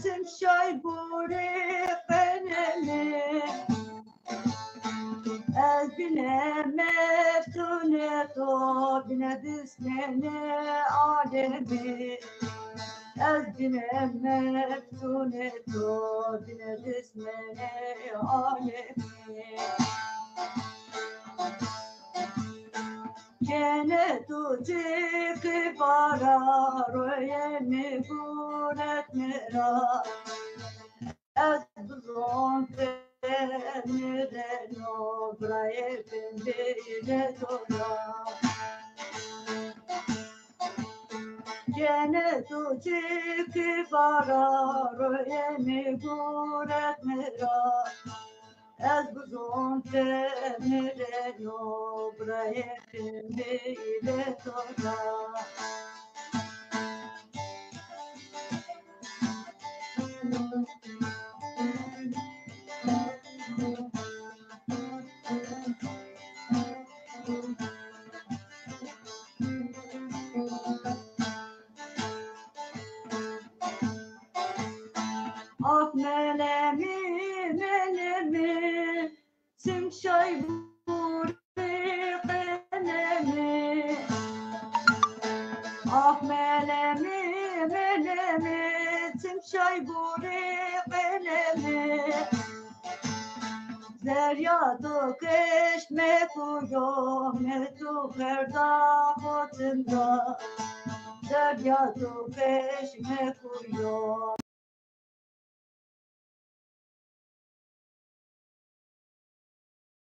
تمشي بريقنني قلبنا مفتونة طوبنا بسننا عالمي قلبنا مفتونة طوبنا بسننا عالمي كانت تجيك برار يمكونت مرا أزبزون تنرنو براي بنديرتنا كانت تجيك برار يمكونت مرا أزبزون تنرنو براي بنديرتنا Of melemi simşay buriqenemi Of melemi simşay buriqenemi Zeryadu keşme kuyo metu kerda kotunda Zeryadu keşme kuyo